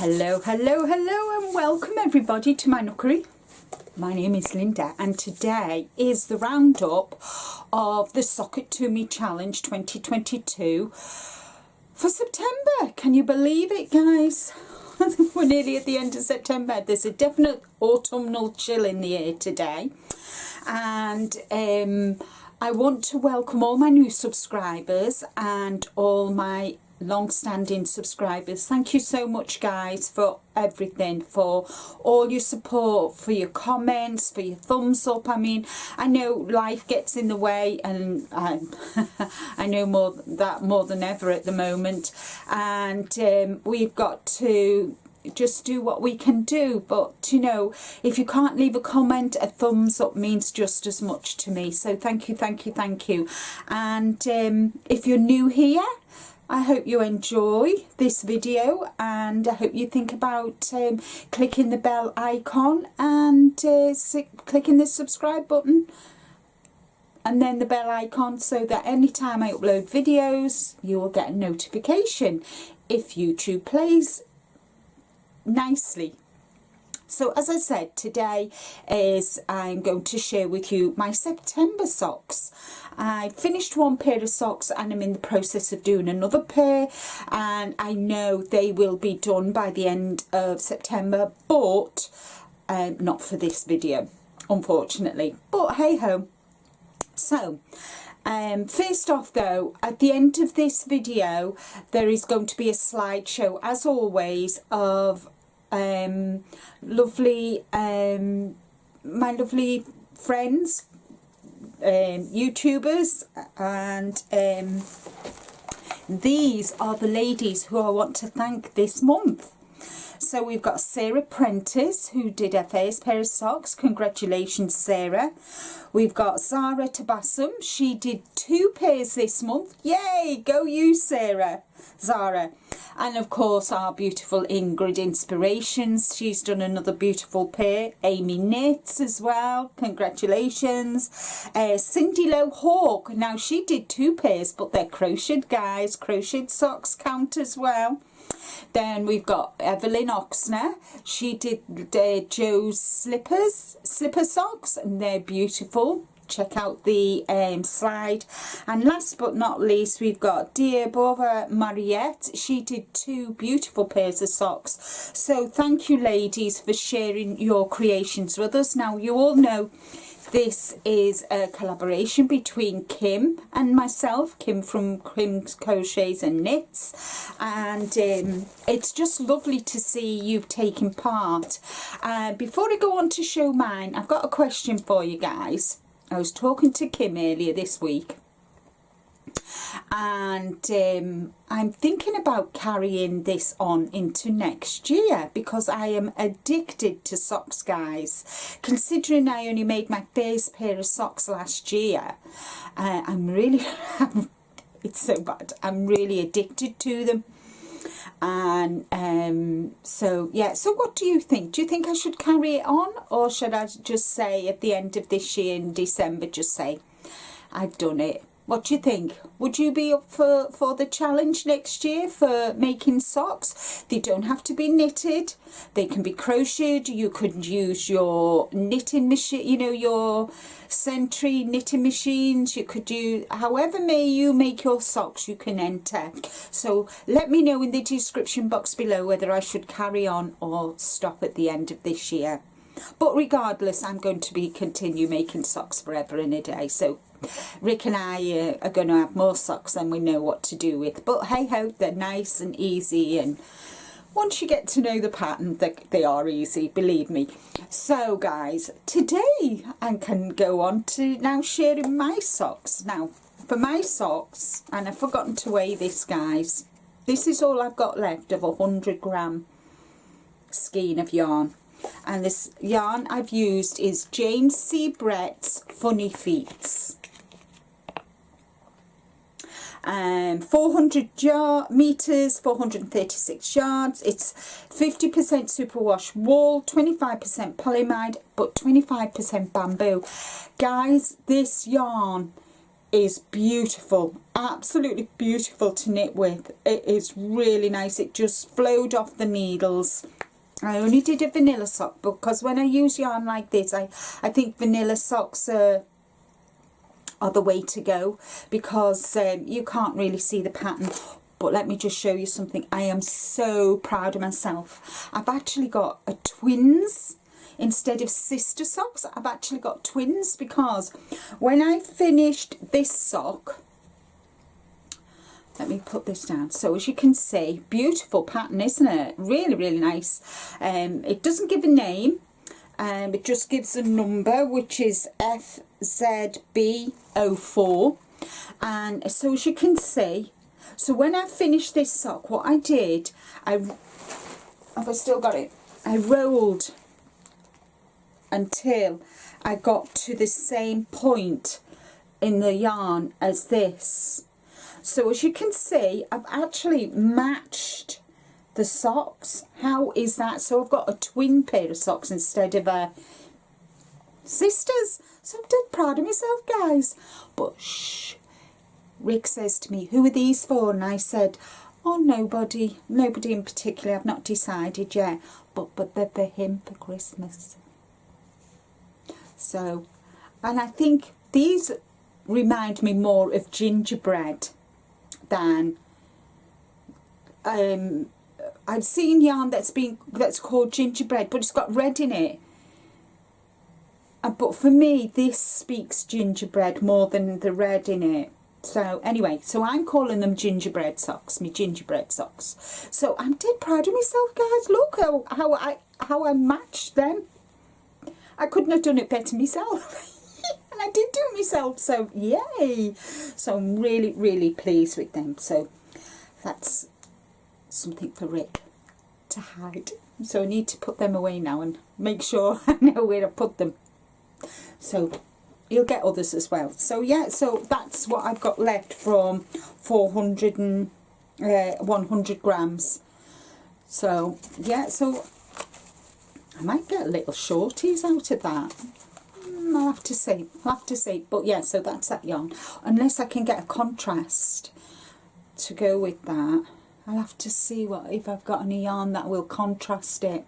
Hello, hello, hello, and welcome everybody to my nookery. My name is Linda, and today is the roundup of the Sock It To Me Challenge 2022 for September. Can you believe it, guys? We're nearly at the end of September. There's a definite autumnal chill in the air today, and I want to welcome all my new subscribers and all my long-standing subscribers. Thank you so much, guys, for everything, for all your support, for your comments, for your thumbs up. I mean, I know life gets in the way, and I know more than ever at the moment, and we've got to just do what we can do. But you know, if you can't leave a comment, a thumbs up means just as much to me. So thank you, thank you, thank you. And if you're new here, I hope you enjoy this video, and I hope you think about clicking the bell icon and clicking the subscribe button and then the bell icon, so that anytime I upload videos you will get a notification if YouTube plays nicely. So as I said, today I'm going to share with you my September socks. I finished one pair of socks and I'm in the process of doing another pair, and I know they will be done by the end of September, but not for this video, unfortunately. But hey ho. So first off though, at the end of this video there is going to be a slideshow, as always, of my lovely friends, YouTubers, and these are the ladies who I want to thank this month. So we've got Sarah Prentice, who did her first pair of socks. Congratulations, Sarah. We've got Zara Tabassum. She did 2 pairs this month. Yay! Go you, Zara. And of course our beautiful Ingrid Inspirations. She's done another beautiful pair. Amy Knits as well. Congratulations. Cindy Lowe Hawk. Now she did 2 pairs, but they're crocheted, guys. Crocheted socks count as well. Then we've got Evelyn Oxner. She did Joe's slipper socks, and they're beautiful. Check out the slide. And last but not least, we've got dear Boervrou Mariette. She did 2 beautiful pairs of socks. So thank you, ladies, for sharing your creations with us. Now, you all know this is a collaboration between Kim and myself, Kim from Kim's Crochets and Knits, and it's just lovely to see you've taken part. Before I go on to show mine, I've got a question for you guys. I was talking to Kim earlier this week, and I'm thinking about carrying this on into next year, because I am addicted to socks, guys. Considering I only made my first pair of socks last year, I'm really it's so bad, I'm really addicted to them. And so yeah, so what do you think? Do you think I should carry it on, or should I just say at the end of this year in December, just say I've done it? What do you think? Would you be up for the challenge next year for making socks? They don't have to be knitted. They can be crocheted. You could use your knitting machine, you know, your Sentry knitting machines. You could do however may you make your socks, you can enter. So let me know in the description box below whether I should carry on or stop at the end of this year. But regardless, I'm going to continue making socks forever and a day. So Rick and I are going to have more socks than we know what to do with. But hey ho, they're nice and easy, and once you get to know the pattern, they are easy, believe me. So guys, today I can go on to now sharing my socks. Now for my socks, and I've forgotten to weigh this, guys, this is all I've got left of 100-gram skein of yarn. And this yarn I've used is James C. Brett's Funny Feets. 400 meters, 436 yards. It's 50% superwash wool, 25% polyamide, but 25% bamboo. Guys, this yarn is beautiful, absolutely beautiful to knit with. It is really nice. It just flowed off the needles. I only did a vanilla sock because when I use yarn like this, I think vanilla socks are the way to go, because you can't really see the pattern. But let me just show you something. I am so proud of myself. I've actually got a twins instead of sister socks. I've actually got twins, because when I finished this sock, let me put this down. So as you can see, beautiful pattern, isn't it? Really, really nice. It doesn't give a name. It just gives a number, which is FZB04. And so as you can see, so when I finished this sock, what I did, have I still got it? I rolled until I got to the same point in the yarn as this. So as you can see, I've actually matched the socks. How is that? So I've got a twin pair of socks instead of a sisters. So I'm dead proud of myself, guys. But shh, Rick says to me, who are these for? And I said, oh, nobody in particular. I've not decided yet, but they're for him for Christmas. So, and I think these remind me more of gingerbread than I've seen yarn that's called gingerbread, but it's got red in it. But for me, this speaks gingerbread more than the red in it. So anyway, so I'm calling them gingerbread socks, me gingerbread socks. So I'm dead proud of myself, guys. Look how I matched them. I couldn't have done it better myself. And I did do it myself, so yay. So I'm really, really pleased with them. So that's something for Rick to hide. So I need to put them away now and make sure I know where to put them. So you'll get others as well. So yeah, so that's what I've got left from 400 and 100 grams. So yeah, so I might get little shorties out of that. I'll have to see. But yeah, so that's that yarn. Unless I can get a contrast to go with that, I'll have to see if I've got any yarn that will contrast it.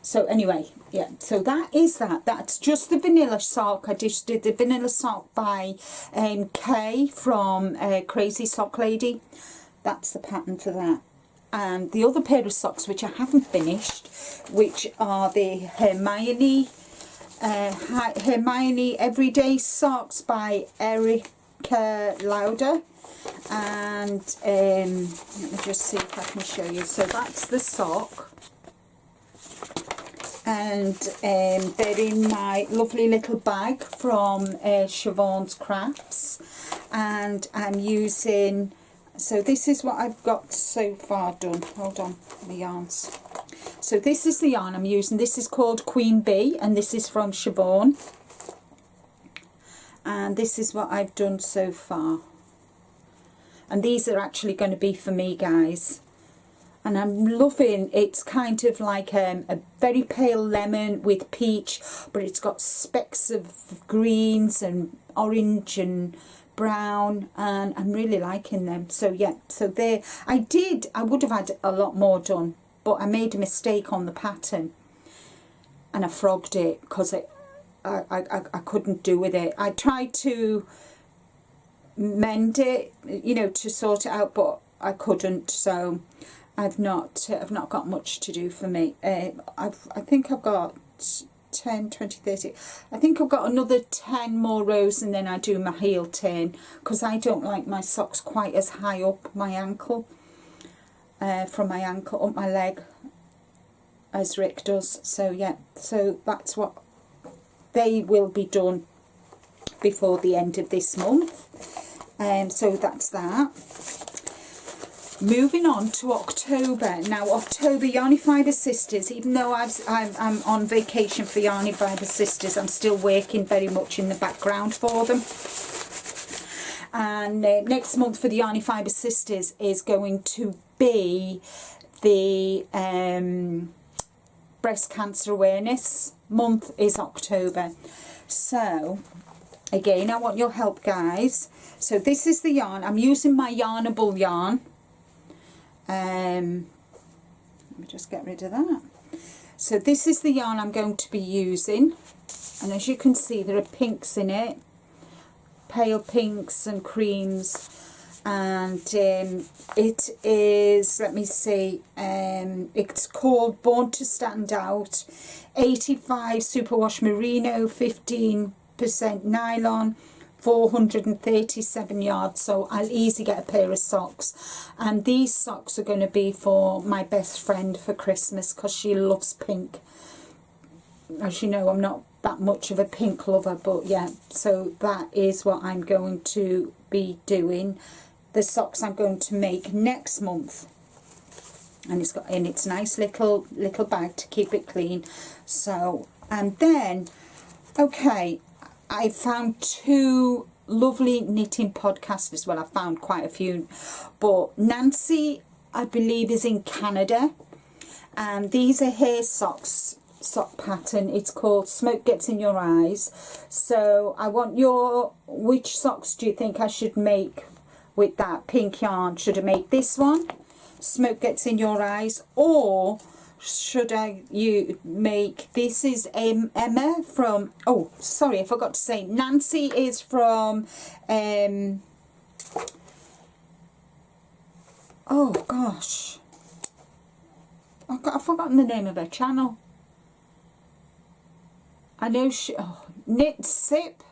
So anyway, yeah, so that's just the vanilla sock. I just did the vanilla sock by Kay from Crazy Sock Lady. That's the pattern for that. And the other pair of socks, which I haven't finished, which are the Hermione Everyday Socks by Erica Lauder. And let me just see if I can show you. So that's the sock. And they're in my lovely little bag from Siobhan's Crafts. And I'm using... So this is what I've got so far done. Hold on, the yarns. So this is the yarn I'm using. This is called Queen Bee, and this is from Siobhan. And this is what I've done so far. And these are actually going to be for me, guys. And I'm loving, it's kind of like a very pale lemon with peach, but it's got specks of greens and orange and brown, and I'm really liking them. So yeah, so there, I would have had a lot more done, but I made a mistake on the pattern and I frogged it because I couldn't do with it. I tried to mend it, you know, to sort it out, but I couldn't. So I've not got much to do for me. I think I've got 10, 20, 30. I think I've got another 10 more rows, and then I do my heel turn, because I don't like my socks quite as high up my ankle, from my ankle up my leg, as Rick does. So yeah, so that's what they will be done before the end of this month. So that's that. Moving on to October. Now October, Yarny Fibre Sisters, even though I'm on vacation for Yarny Fibre Sisters, I'm still working very much in the background for them. And next month for the Yarny Fibre Sisters is going to be the breast cancer awareness month is October. So Again, I want your help, guys. So this is the yarn. I'm using my Yarnable yarn. Let me just get rid of that. So this is the yarn I'm going to be using. And as you can see, there are pinks in it. Pale pinks and creams. And it is, let me see, it's called Born to Stand Out. 85 superwash merino, 15% nylon, 437 yards, so I'll easily get a pair of socks. And these socks are going to be for my best friend for Christmas because she loves pink. As you know, I'm not that much of a pink lover, but yeah, so that is what I'm going to be doing. The socks I'm going to make next month. And it's got in its nice little bag to keep it clean. So, and then, okay, I found 2 lovely knitting podcasts as well. I found quite a few, but Nancy, I believe, is in Canada, and these are her sock pattern. It's called Smoke Gets in Your Eyes. So I want which socks do you think I should make with that pink yarn? Should I make this one, Smoke Gets in Your Eyes, or should you make, this is Emma from, oh sorry, I forgot to say, Nancy is from oh gosh, I've forgotten the name of her channel. I know she, Knit Sip.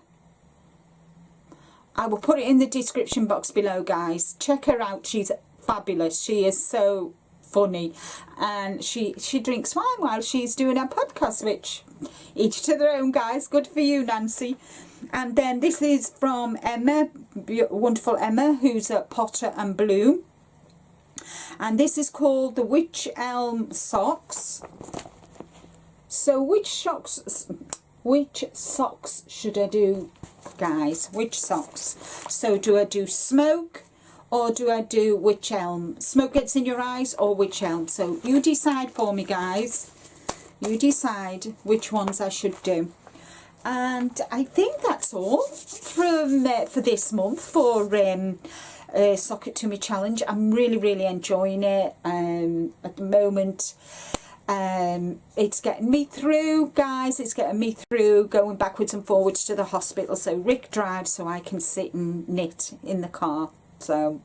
I will put it in the description box below, guys. Check her out. She's fabulous. She is so funny, and she drinks wine while she's doing her podcast, which each to their own, guys. Good for you, Nancy. And then this is from Emma, wonderful Emma, who's at Potter and Bloom, and this is called the Witch Elm Socks. So which socks should I do, guys? Which socks? So do I do Smoke, or do I do Witch Elm? Smoke Gets in Your Eyes or Witch Elm? So you decide for me, guys. You decide which ones I should do. And I think that's all from for this month for Sock It To Me challenge. I'm really enjoying it at the moment. It's getting me through, guys. It's getting me through going backwards and forwards to the hospital. So Rick drives so I can sit and knit in the car. So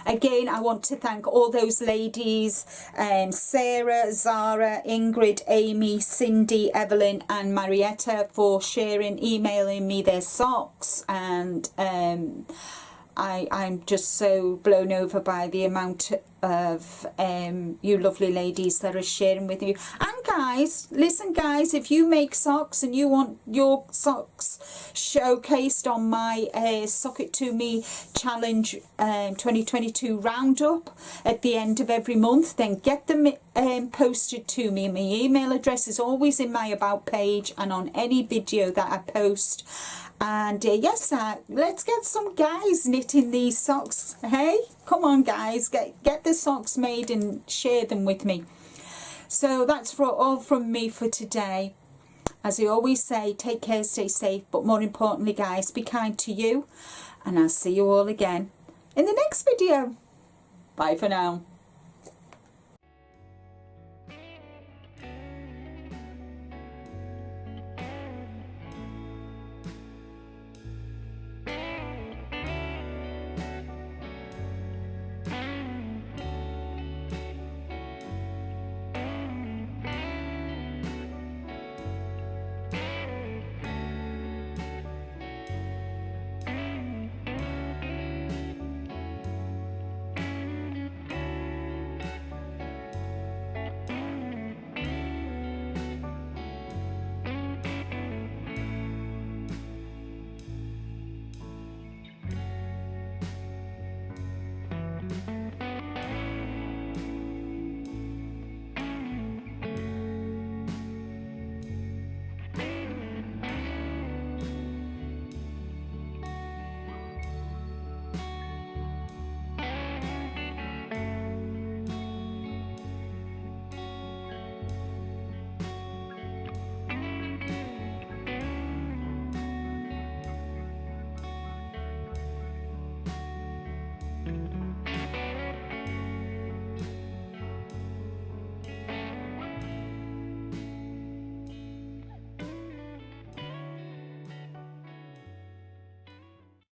again, I want to thank all those ladies, Sarah, Zara, Ingrid, Amy, Cindy, Evelyn and Mariette, for emailing me their socks. And I'm just so blown over by the amount of you lovely ladies that are sharing with you. And guys, listen guys, if you make socks and you want your socks showcased on my Sock It To Me challenge 2022 roundup at the end of every month, then get them posted to me. My email address is always in my about page and on any video that I post. And yes, let's get some guys knitting these socks. Hey, come on guys, get the socks made and share them with me. So that's all from me for today. As I always say, take care, stay safe, but more importantly guys, be kind to you, and I'll see you all again in the next video. Bye for now.